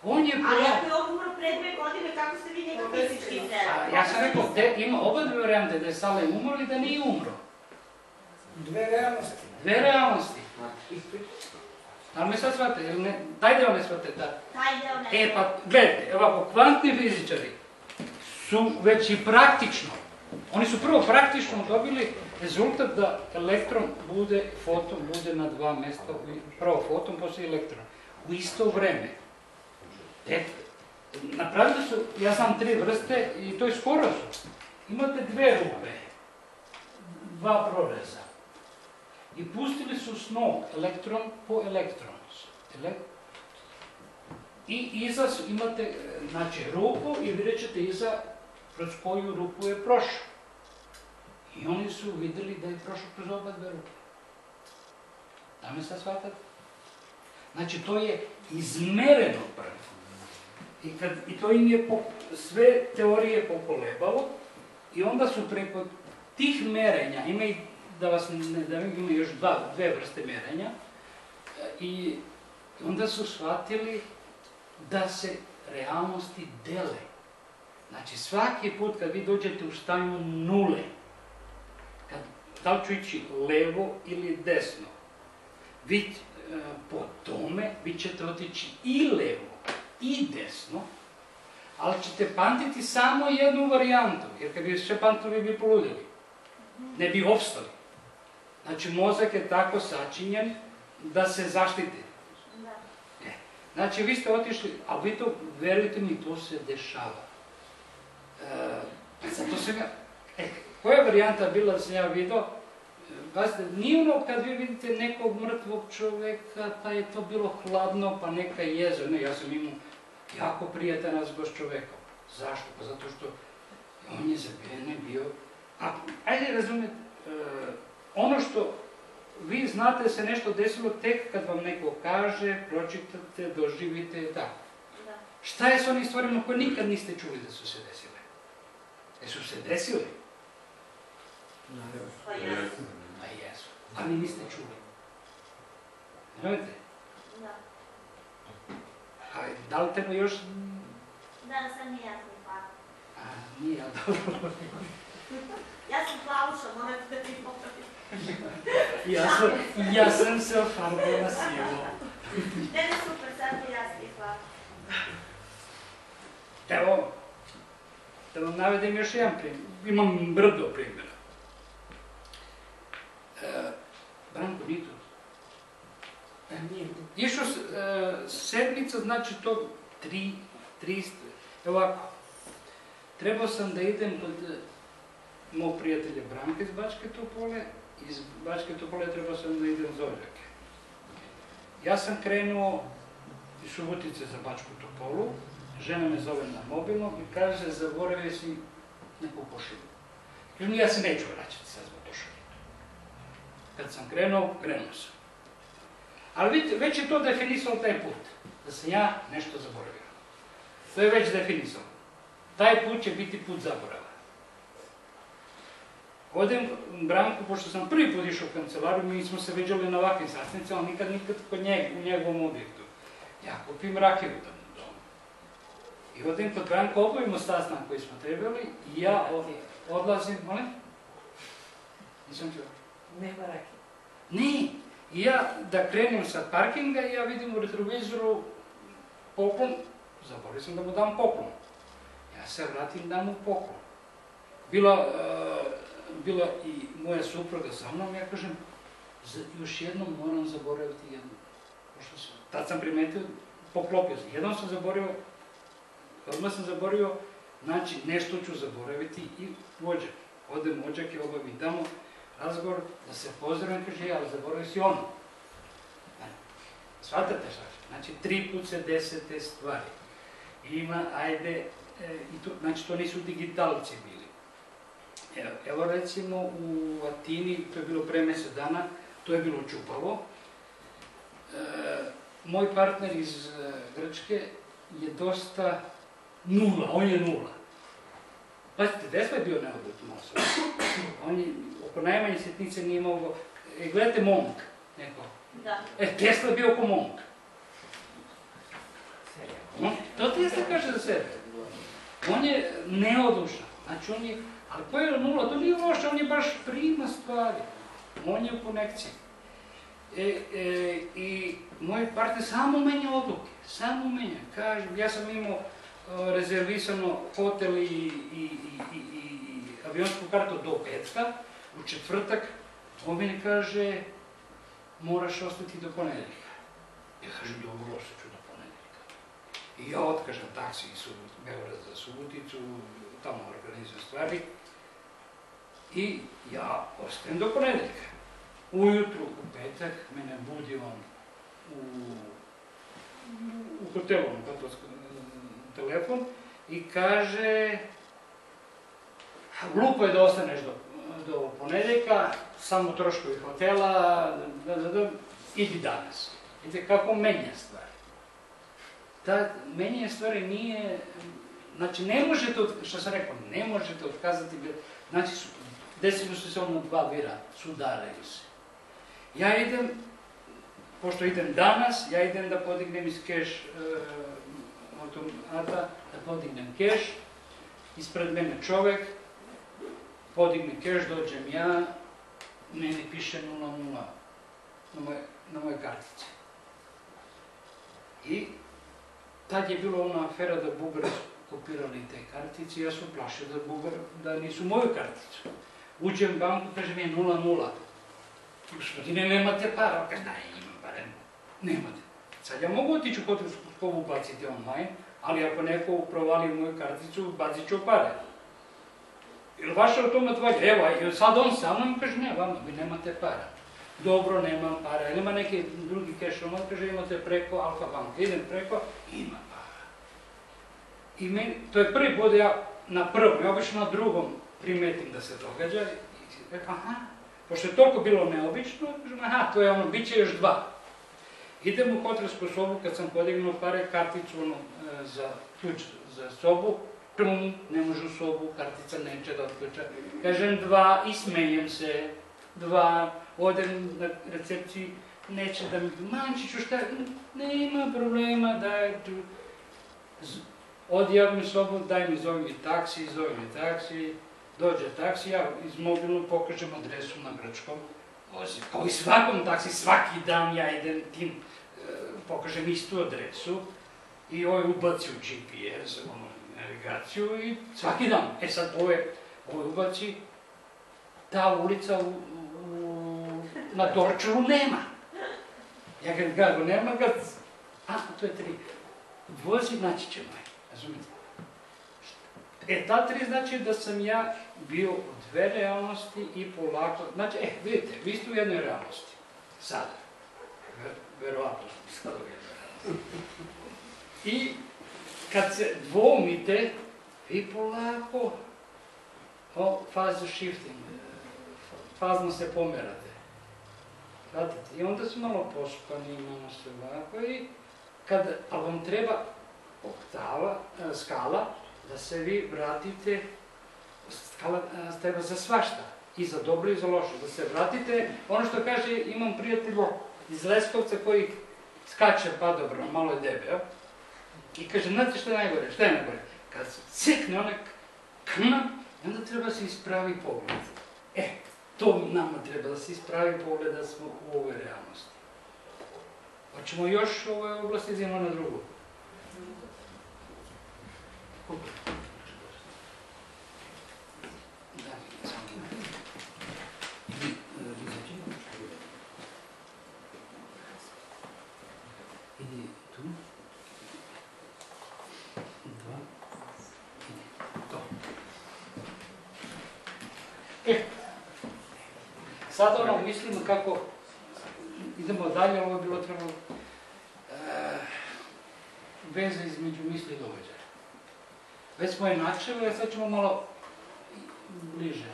On je ali ako je on umro pre 2 godine, kako ste vi njega fizički sreli? Ja sam rekao, ima oba 2 varijante, da je Sale umro i da nije umro. 2 realnosti. 2 realnosti. Ali me sad shvate, taj deo ne shvate, da? Taj deo ne. Pa, gledajte, ovako, kvantni fizičari su već i praktično, oni su prvo praktično dobili rezultat da elektron foton bude na 2 mesta, prvo foton, poslije elektron, u isto vreme. Napravili su, ja znam 3 vrste i to je skoro su. Imate 2 rupe, 2 proreza. I pustili su snov, elektron po elektron. I iza imate, znači, rupu i vidjet ćete iza kroz koju rupu je prošao. I oni su vidjeli da je prošao kroz oba 2 rupe. Da me sad shvatate? Znači, to je izmereno prvo. I to im je sve teorije pokolebalo i onda su preko tih merenja, ima i ima još 2 vrste merenja, i onda su shvatili da se realnosti dele. Znači, svaki put kad vi dođete u stanju nule, da li ću ići levo ili desno, vi po tome vi ćete otići i levo i desno, ali ćete pamtiti samo jednu varijantu, jer kad bi sve pamtili bi poludili, ne bi opstali. Znači, mozak je tako sačinjen da se zaštiti. Znači, vi ste otišli, a vi to, verujte mi, to se dešava. Zato sam ja, koja varijanta bila da sam ja vidio? Pazite, nije ono kad vi vidite nekog mrtvog čoveka, pa je to bilo hladno, pa neka jeza. Ne, ja sam imao jako prijatan razgovor s čovekom. Zašto? Pa zato što on je za mene bio... Ajde razumijete, ono što vi znate da se nešto desilo tek kad vam neko kaže, pročitate, doživite, tako. Šta je s onim stvarima koje nikad niste čuli da su se desile? Jesu se desile? Pa jesu. Pa jesu, ali niste čuli. Znate? Da. Da li treba još... Da, sam mi jasno pa. Nije, dobro. Ja sam plavuša, morate da mi popravite. Ja sam se ofarbao na sijevo. Ne, super, sad mi jasnije, hvala. Evo, da vam navedem još jedan primjer. Imam brdo primjera. Branko, nije to. Išao sedmica, znači to 300. Evo ovako, trebao sam da idem kod mog prijatelja Branka iz Bačke Topole. Iz Bačke Topole trebao sam da idem za Odžake. Ja sam krenuo iz Subotice za Bačku Topolu, žena me zove na mobilnom i kaže, zaboravio si neku košulju. Kažem, ja se neću vraćati sad zbog košulje. Kad sam krenuo sam. Ali vidite, već je to definisalo taj put, da sam ja nešto zaboravio. To je već definisalo. Taj put će biti put zaborava. Odem Branku, pošto sam prvi put išao u kancelariju, mi smo se viđali na ovakvim sastancima, ali nikad kod njega, u njegovom objektu. Ja kupim rakiju tamo u domu. I odem kod Branka, obavimo sastanak koji smo trebali i ja odlazim, molim? Nisam čuo. Nema rakije. Ni. I ja da krenem sa parkinga i ja vidim u retrovizoru poklon, zaboravio sam da mu dam poklon. Ja se vratim, dam mu poklon. Bila i moja supruga sa mnom, ja kažem, još jednom moram zaboraviti jednu. Tad sam primetio, poklopio sam. Jednom sam zaboravio, odmah sam zaboravio, znači nešto ću zaboraviti i Odžak. Odem u Odžak i obavim tamo razgovor, da se pozdravim, kaže, ali zaboravio si ono. Shvatate šta? Znači, 3 put se desete stvari. Ima, ajde, znači to nisu digitalci bili. Evo recimo u Atini, to je bilo pre mjesec dana, to je bilo Čupavo. Moj partner iz Grčke je dosta nula, on je nula. Pazite, Tesla je bio neobična osoba. On je oko najmanje sitnice nije mogao... Gledajte Monk, neko. Da. Tesla je bio oko Monk. To Tesla kaže za sebe. On je neodlučan. Znači on je... Ali ko je nula? To nije loše, on je baš prima stvari. On je u konekciji. I moj partner samo menja odluke. Samo menja. Kažem, ja sam imao rezervisano hotel i avionsku kartu do petka, u četvrtak, on meni kaže, moraš ostati do ponedjeljka. Ja kažem, dobro, ostaću do ponedjeljka. I ja otkažem taksi iz Beograda za Suboticu, tamo organizujem stvari, i ja ostajem do ponedjeljka. Ujutru, u petak, mene budi on u hotelu, na katolskom telefon, i kaže, glupo je da ostaneš do ponedjeljka, samo troškovi hotela, idi danas. Vidite kako menja stvari. Ta menjanje stvari nije, znači ne možete, što sam rekao, ne možete otkazati, znači desilo su se ono 2 vira, sudaraju se. Ja idem, pošto idem danas, ja idem da podignem iz keš automata, da podignem keš, ispred mene čovek, podigne keš, dođem ja, meni piše 0,0 na moje kartice. I tad je bila ona afera da Bugari kopirali te kartice, ja sam plašio da nisu moju karticu. Uđem u banku, kaže mi je 0,0. Gospodine, nemate para? Kaže, da, imam pare. Nemate. Sad ja mogu otići u hotelsku školu, baciti online, ali ako neko provali moju karticu, bacit ću pare. Ili vaš automat vađa, evo, sad on sa mnom kaže, ne, vama, vi nemate para. Dobro, nemam para. Ili ima neki drugi cash-omat, kaže, imate preko Alfa banka. Idem preko, ima para. I meni, to je prvi put ja na prvom, ja obično na drugom primetim da se događa. I rekao, aha, pošto je toliko bilo neobično, kažem, aha, to je ono, bit će još 2. Idem u hotelsku sobu, kad sam podignuo pare, karticu za ključ za sobu, ne može u sobu, kartica neće da otključa. Kažem 2 i smejem se, 2, odem na recepciji, neće da mi, Mančiću šta, nema problema, daj tu. odjavim sobu, daj mi zovi taksi, dođe taksi, ja iz mobilnog pokažem adresu na Grčkom, kao i svakom taksi, svaki dan ja idem tim, pokažem istu adresu i ovaj ubaci u GPS, navigaciju i svaki dan. E sad, ovaj ubaci, ta ulica na Dorčelu nema. Ja ga nema ga, to je 3. Vozi, naći ćemo je, razumijete? Ta 3 znači da sam ja bio u 2 realnosti i polako, znači, vidite, vi ste u jednoj realnosti, sada, verovatno ste sada u jednoj realnosti. I kad se dvoumite, vi polako, fazu shifting, fazno se pomerate. I onda su malo pospani, malo se ovako i ali vam treba skala da se vi vratite, skala treba za svašta, i za dobro i za loše, da se vratite, ono što kaže, imam prijatelja iz Leskovca koji skače padobranom, malo je debel, i kaže, znate što je najgore, kad se cekne onak kna, onda treba se ispravi pogled. To nama treba da se ispravi pogled da smo u ovoj realnosti. Hoćemo još u ovoj oblasti idemo na drugu. Idi tu. 2. To. Sad mislimo kako idemo dalje, ovo je bilo trebalo veze između misli i događaja. Već smo je načeli, a sad ćemo malo bliže.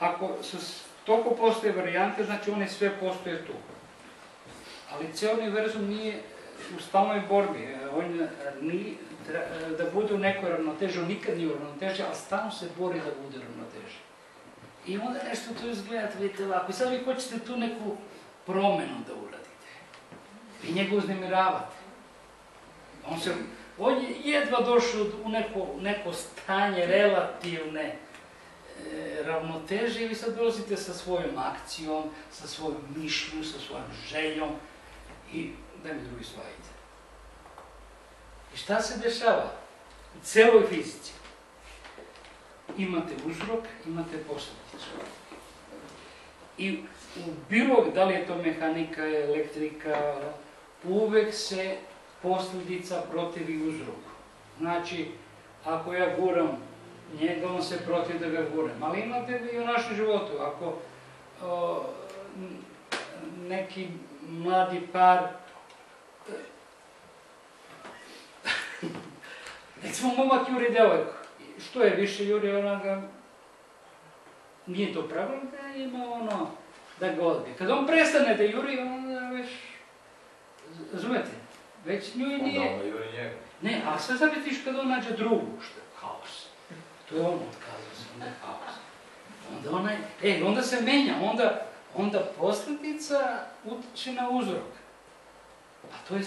Ako toliko postoje varijante, znači one sve postoje tu. Ali cijel univerzum nije u stalnoj borbi. On nije da bude u nekoj ravnoteži, on nikad nije u ravnoteži, ali stalno se bori da bude ravnoteži. I onda nešto tu izgledate, vidite ovako. I sad vi hoćete tu neku promenu da uradite. Vi njega uznemiravate. On je jedva došao u neko stanje relativne ravnoteže i vi sad dolazite sa svojom akcijom, sa svojom mišlju, sa svojom željom i daj mi drugi slajd. I šta se dešava u celoj fizici? Imate uzrok, imate posljedicu. I u bilo, da li je to mehanika, elektrika, uvek se posljedica protivi uzroku. Znači, ako ja guram njega, on se protiv da ga guram. Ali imate i u našem životu. Ako neki mladi par, recimo momak juri devojku, što je više juri, ona ga, nije to pravilo da ima da ga odbije. Kad on prestane da juri, onda već, razumete, već nju i nije... Onda ona juri njega. Ne, a sad zavetiš kad on nađe drugu, što je haos. To je on otkazao se, onda je haos. Onda se menja, onda posljedica utiče na uzrok. A to je,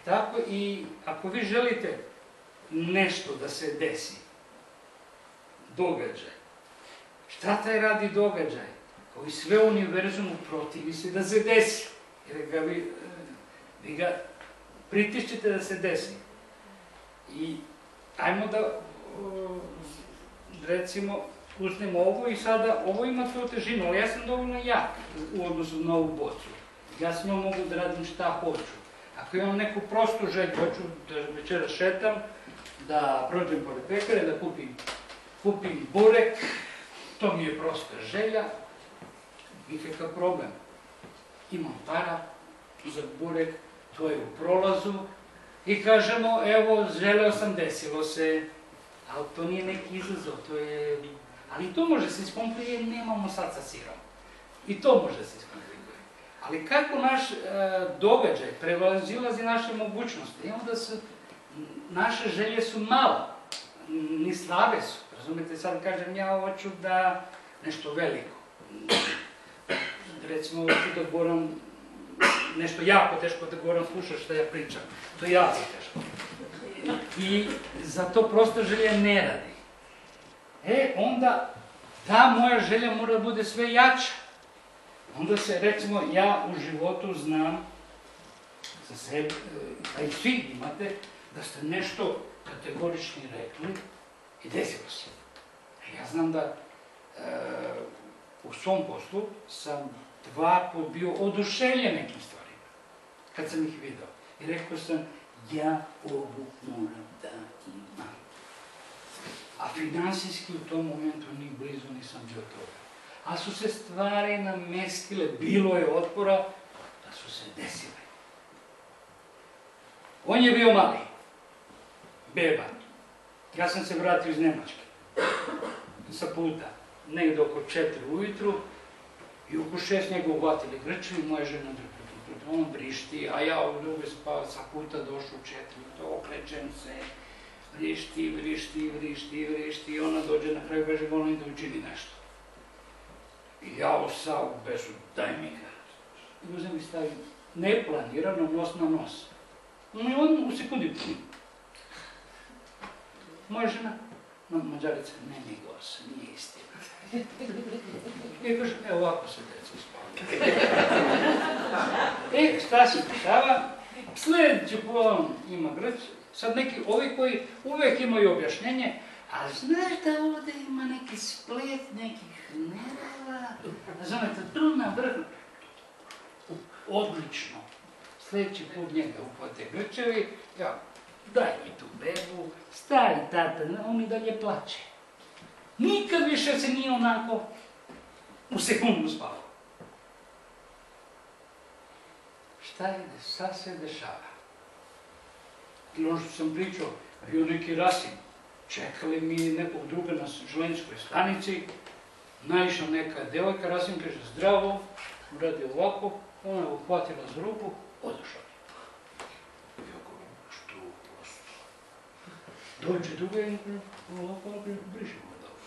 tako i ako vi želite nešto da se desi, događaj, šta taj radi događaj? Kao i sve u univerzumu protivi se da se desi. Jer vi ga pritišćete da se desi. I ajmo da, recimo, uzmemo ovo i sada, ovo ima svoju težinu, ali ja sam dovoljno jak u odnosu na ovu bocu. Ja s njom mogu da radim šta hoću. Ako imam neku prostu želju, hoću da večera šetam, da prođem pored pekare, da kupim burek, to mi je prosta želja, nikakav problem. Imam para za burek, to je u prolazu i kažemo, evo, želeo sam, desilo se, ali to nije neki izazov, to je... Ali to može se iskomplikuje, nemamo sad sa sirom. I to može se iskomplikuje. Ali kako naš događaj prevazilazi naše mogućnosti, imamo da se, naše želje su malo, ni slabe su. Razumite, sad kažem, ja hoću da nešto veliko. Recimo, hoću da govorim nešto jako teško, da govorim slušaš što ja pričam. To je jako teško. I zato prosta želja ne radi. Onda ta moja želja mora da bude sve jača. Onda se, recimo, ja u životu znam za sebe, a i svi imate, da ste nešto kategorični rekli i desilo se. Ja znam da u svom poslu sam 2 puta bio oduševljen nekim stvarima, kad sam ih vidio. I rekao sam, ja ovu moram da imam. A finansijski u tom momentu ni blizu nisam bio toga. A su se stvari namestile, bilo je otpora, da su se desile. On je bio mali, beba. Ja sam se vratio iz Nemačke, sa puta, negdje oko 4 ujutru, i oko 6 njega uhvatili grčevi, moja žena on vrišti, a ja u druge sa puta došao 4, okrećem se, vrišti, i ona dođe na kraju, beže, volim da učini nešto. I ja osao u besu, daj mi ga. I uzem i stavim neplanirano nos na nos. I on u sekundi, moja žena, Mađarica, ne nego se, nije istina. I kaže, ovako se deca spavaju. Šta se dešava? Sljedeći pola ima grč, sad neki ovi koji uvek imaju objašnjenje, a znaš da ovdje ima neki splet nekih nerava, znate, tu na vrhu. Odlično. Sljedeći put njega uhvate grčevi, ja, daj mi tu bebu, stari tata, on mi dalje plače. Nikad više se nije onako u sekundu spavao. Šta se dešava? I ono što sam pričao, bio neki Rasim, čekali mi nekog druga na željezničkoj stanici, naišla neka devojka, Rasim kaže zdravo, uradi ovako, ona je uhvatila za ruku, odošla. Ja govorim, što prosto? Dođe druga i ovako, brišemo dobro.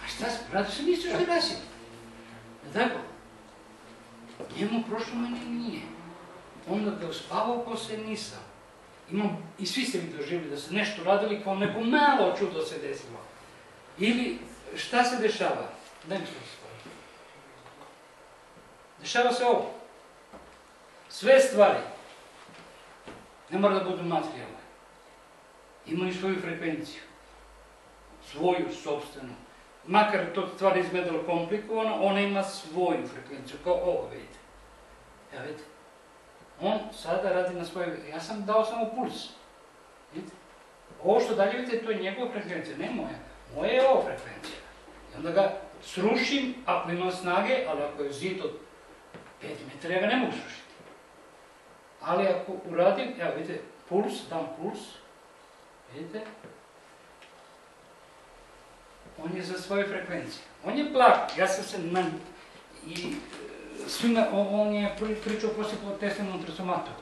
A šta se, brate, se misliš što je Rasim? Tako? Njemu prošlo, meni nije. Onda da je uspavao, posle nisam. Imam, i svi ste mi doživili da se nešto radili, kao neko malo čudo se desilo. Ili, šta se dešava? Daj mi što se spavio. Dešava se ovo. Sve stvari, ne mora da budu materijalne, imaju svoju frekvenciju. Svoju, sopstvenu. Makar to stvar izgledalo komplikovano, ona ima svoju frekvenciju, kao ovo, vidite. Evo, vidite. On sada radi na svoj... Ja sam dao samo puls. Vidite? Ovo što dalje vidite, to je njegova frekvencija, ne moja. Moja je ova frekvencija. I onda ga srušim, ako ima snage, ali ako je zid od 5 metara, ja ga ne mogu srušiti. Ali ako uradim, evo vidite, puls, dam puls, vidite, on je za svoju frekvenciju. On je blag, ja sam se i svima, on je pričao poslije po Teslinom transformatoru.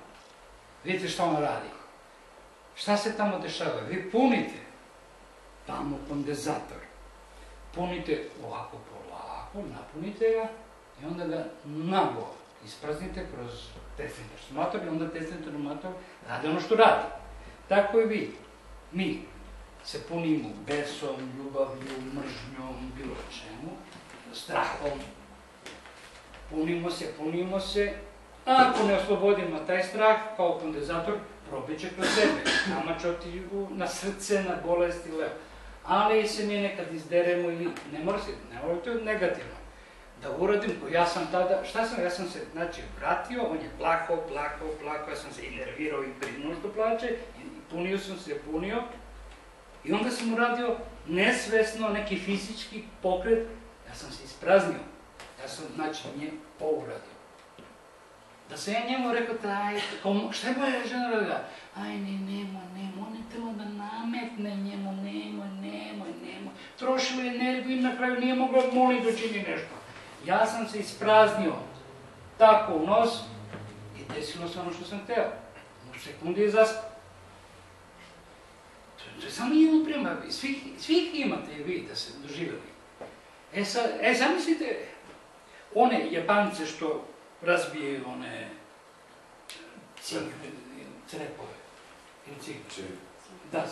Vidite šta on radi. Šta se tamo dešava? Vi punite tamo kondenzator. Punite ovako polako, napunite ga i onda ga naglo ispraznite kroz Teslin transformator i onda Teslin transformator radi ono što radi. Tako i vi. Mi se punimo besom, ljubavlju, mržnjom, bilo čemu, strahom. Punimo se, a ako ne oslobodimo taj strah, kao kondenzator, probiće kroz sebe, nama će otići na srce, na bolest ili levo. Ali se mi nekad izderemo ili ne mora to je negativno. Da uradim, ja sam tada, šta sam, ja sam se, znači, vratio, on je plakao, ja sam se nervirao i brinuo što plače, i punio sam se, i onda sam uradio nesvesno neki fizički pokret, ja sam se ispraznio. Ja sam, znači, nje uradio. Da sam ja njemu rekao, šta je moja žena radila? Aj, nemoj, on je telo da nametne njemu, nemoj. Trošilo je energiju i na kraju nije mogla moliti da čini nešto. Ja sam se ispraznio tako u nos i desilo se ono što sam hteo. U sekundi je zaspao. To je samo jedno prema, svih imate i vi da se doživjeli. Zamislite, one Japanice što razbijaju one crepove. Ili ciglu? Da.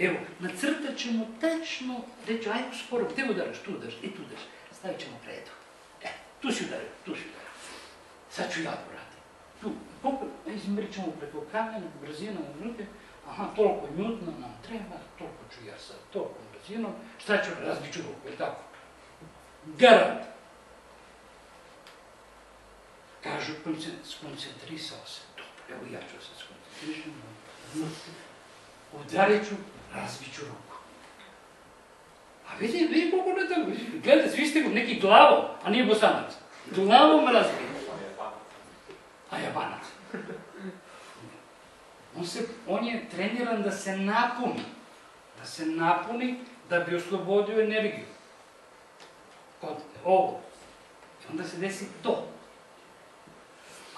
Evo, nacrtat ćemo tačno, reći, ajmo sporo, gdje udaraš, tu udaraš, i tu udaraš. Stavit ćemo kredu. Tu si udario, tu si udario. Sad ću ja to raditi. Tu, izmjerit ćemo preko kamena, brzinom, minuti. Aha, toliko njutno nam treba, toliko ću ja sad, toliko brzinom. Šta ću, razbit ću ruku, je tako? Garant. Kažu, skoncentrisao se. Dobro, evo ja ću se skoncentrišem. Udarit ću, razbit ću ruku. A vidi koliko ne tako, gledajte, svi ste neki glavom, a nije Bosanac. Glavom razbije. A Japanac. On je treniran da se napuni. Da se napuni da bi oslobodio energiju. Kod ovo. I onda se desi to.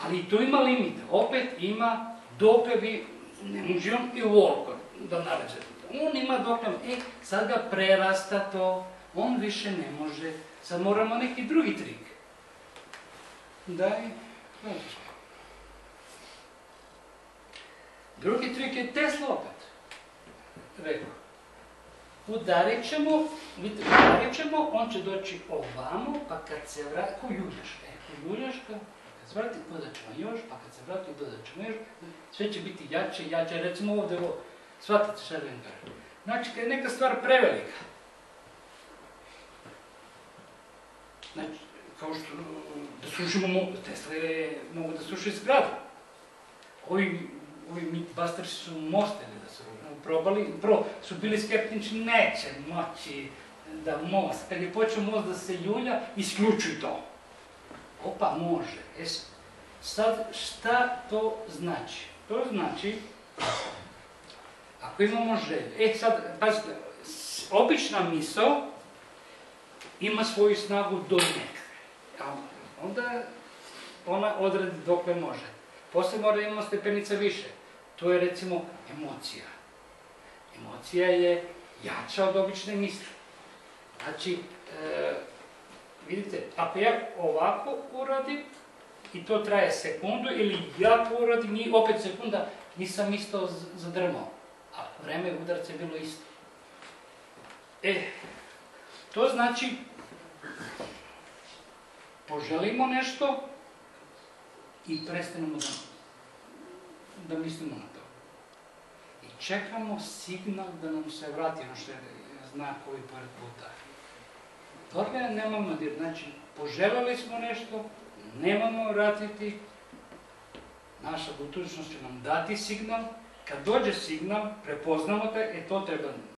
Ali i to ima limit. Opet ima dokle vi, ne može on i volko da naređe. On ima dokle, sad ga prerasta to, on više ne može. Sad moramo neki drugi trik. Daj, drugi trik je Tesla opet. Rekao. Udarit ćemo, on će doći ovamo, pa kad se vrati, ko Juljaška, kad se vrati, dodat ćemo još, pa kad se vrati, dodat ćemo još, sve će biti jače, recimo ovdje, shvatite šta da vam kažem. Znači, kad je neka stvar prevelika, znači, kao što, da srušimo, Tesla mogu da sruši zgradu. Ovi Mythbusters su mostili da su probali, su bili skeptični, neće moći da most, kad je počeo most da se ljulja, isključuj to. Opa, može. Sad, šta to znači? To znači, ako imamo želju, sad, pazite, obična misao ima svoju snagu do nekde. Onda ona odredi dokle može. Poslije mora imamo stepenica više. To je recimo emocija. Emocija je jača od obične misli. Znači, vidite, ako ja ovako uradim i to traje sekundu, ili ja to uradim i opet sekunda, nisam isto zadrmao. A vreme udarca je bilo isto. To znači, poželimo nešto i prestanemo da mislimo na to. I čekamo signal da nam se vrati, ono što je znak koji pored puta. Toga nemamo, znači poželjeli smo nešto, nemamo vratiti, naša budućnost će nam dati signal, kad dođe signal, prepoznamo te, to treba